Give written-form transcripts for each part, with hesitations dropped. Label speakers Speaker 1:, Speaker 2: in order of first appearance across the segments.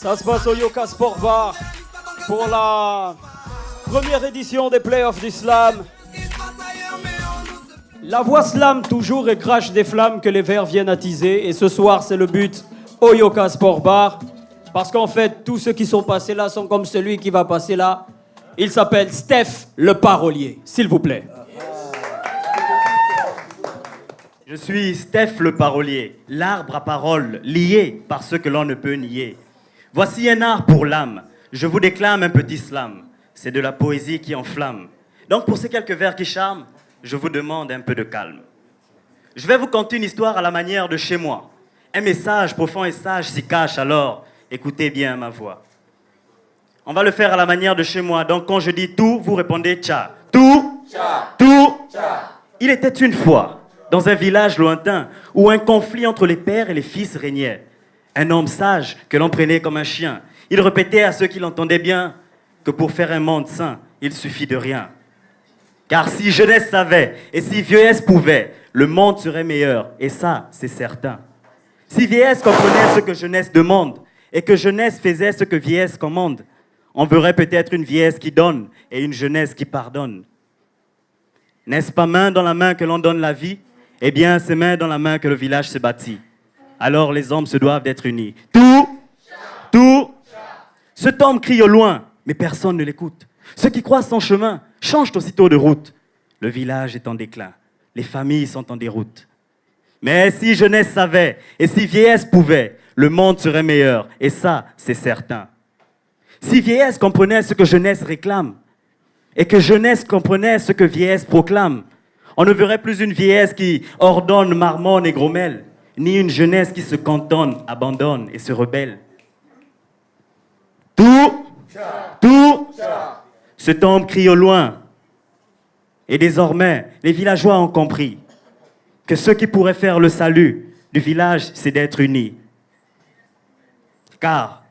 Speaker 1: Ça se passe au Yoka Sport Bar pour la première édition des playoffs du slam. La voix slam toujours et crache des flammes que les verres viennent attiser. Et ce soir, c'est le but au Yoka Sport Bar. Parce qu'en fait, tous ceux qui sont passés là sont comme celui qui va passer là. Il s'appelle Steph le parolier, s'il vous plaît.
Speaker 2: Je suis Steph le parolier, l'arbre à parole, lié par ce que l'on ne peut nier. Voici un art pour l'âme, je vous déclame un petit slam. C'est de la poésie qui enflamme. Donc pour ces quelques vers qui charment, je vous demande un peu de calme. Je vais vous conter une histoire à la manière de chez moi. Un message profond et sage s'y cache, alors écoutez bien ma voix. On va le faire à la manière de chez moi, donc quand je dis tout, vous répondez tcha. Tout, tcha. Tout, tcha. Il était une fois, dans un village lointain, où un conflit entre les pères et les fils régnait. Un homme sage que l'on prenait comme un chien. Il répétait à ceux qui l'entendaient bien que pour faire un monde sain, il suffit de rien. Car si jeunesse savait et si vieillesse pouvait, le monde serait meilleur, et ça, c'est certain. Si vieillesse comprenait ce que jeunesse demande, et que jeunesse faisait ce que vieillesse commande, on verrait peut-être une vieillesse qui donne et une jeunesse qui pardonne. N'est-ce pas main dans la main que l'on donne la vie? Eh bien, c'est main dans la main que le village se bâtit. Alors les hommes se doivent d'être unis. Tout. Cet homme crie au loin, mais personne ne l'écoute. Ceux qui croisent son chemin changent aussitôt de route. Le village est en déclin, les familles sont en déroute. Mais si jeunesse savait et si vieillesse pouvait, le monde serait meilleur, et ça, c'est certain. Si vieillesse comprenait ce que jeunesse réclame, et que jeunesse comprenait ce que vieillesse proclame, on ne verrait plus une vieillesse qui ordonne, marmonne et grommelle, ni une jeunesse qui se cantonne, abandonne et se rebelle. Tout, cet homme crie au loin. Et désormais, les villageois ont compris que ce qui pourrait faire le salut du village, c'est d'être unis. Car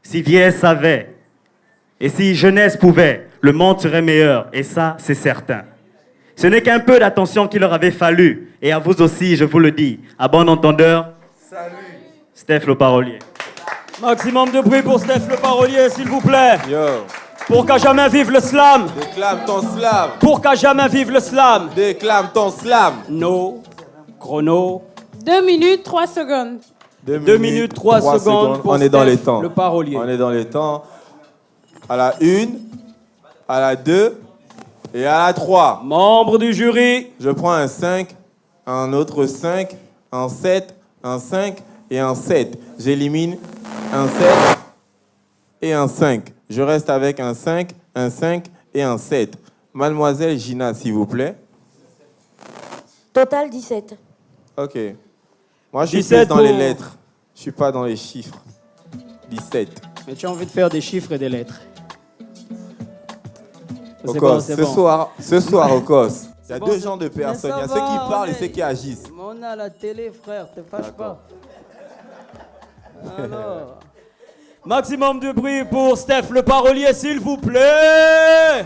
Speaker 2: si vieillesse savait et si jeunesse pouvait, le monde serait meilleur, et ça, c'est certain. Ce n'est qu'un peu d'attention qu'il leur avait fallu, et à vous aussi, je vous le dis, à bon entendeur, salut, Steph le parolier.
Speaker 1: Maximum de bruit pour Steph le parolier, s'il vous plaît.
Speaker 3: Yo.
Speaker 1: Pour qu'à jamais vive le slam.
Speaker 3: Déclame ton slam.
Speaker 1: Pour qu'à jamais vive le slam.
Speaker 3: Déclame ton slam.
Speaker 1: No, chrono.
Speaker 4: 2 minutes, 3 secondes.
Speaker 1: 2 minutes, 3 secondes pour
Speaker 3: On est dans
Speaker 1: Steph,
Speaker 3: les temps.
Speaker 1: le parolier.
Speaker 3: On est dans les temps. À la 1, à la 2 et à la 3.
Speaker 1: Membre du jury.
Speaker 3: Je prends un 5, un autre 5, un 7, un 5 et un 7. J'élimine un 7 et un 5. Je reste avec un 5 et un 7. Mademoiselle Gina, s'il vous plaît.
Speaker 5: Total 17.
Speaker 3: Ok. Moi, je suis
Speaker 1: 17
Speaker 3: plus dans les
Speaker 1: pour-
Speaker 3: lettres. Je suis pas dans les chiffres. 17.
Speaker 1: Mais tu as envie de faire des chiffres et des lettres. C'est
Speaker 3: Okos,
Speaker 1: bon, c'est
Speaker 3: ce
Speaker 1: bon.
Speaker 3: soir, Okos. Il y a
Speaker 1: bon,
Speaker 3: deux
Speaker 1: c'est-
Speaker 3: genres de personnes. Il y a
Speaker 1: Mais ça
Speaker 3: ceux qui
Speaker 1: va,
Speaker 3: parlent et
Speaker 1: on
Speaker 3: ceux
Speaker 1: est-
Speaker 3: qui agissent.
Speaker 1: On a la télé, frère, te fâche pas. Alors. Maximum de bruit pour Steph le parolier, s'il vous plaît.